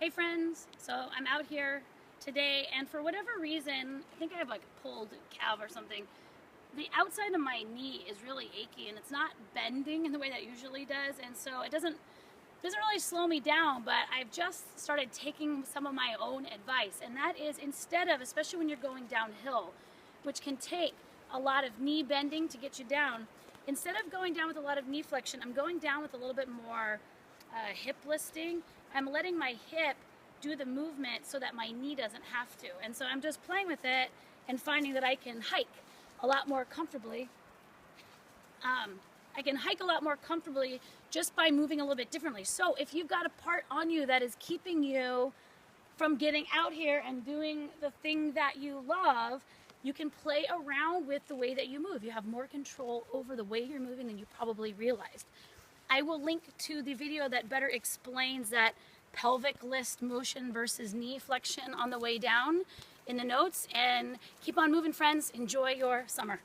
Hey friends, so I'm out here today and for whatever reason, I think I have like a pulled calf or something. The outside of my knee is really achy and it's not bending in the way that it usually does, and so it doesn't really slow me down, but I've just started taking some of my own advice, and that is, instead of, especially when you're going downhill, which can take a lot of knee bending to get you down, instead of going down with a lot of knee flexion, I'm going down with a little bit more hip listing. I'm letting my hip do the movement so that my knee doesn't have to. And so I'm just playing with it and finding that I can hike a lot more comfortably. I can hike a lot more comfortably just by moving a little bit differently. So if you've got a part on you that is keeping you from getting out here and doing the thing that you love, you can play around with the way that you move. You have more control over the way you're moving than you probably realized. I will link to the video that better explains that pelvic list motion versus knee flexion on the way down in the notes. And keep on moving, friends. Enjoy your summer.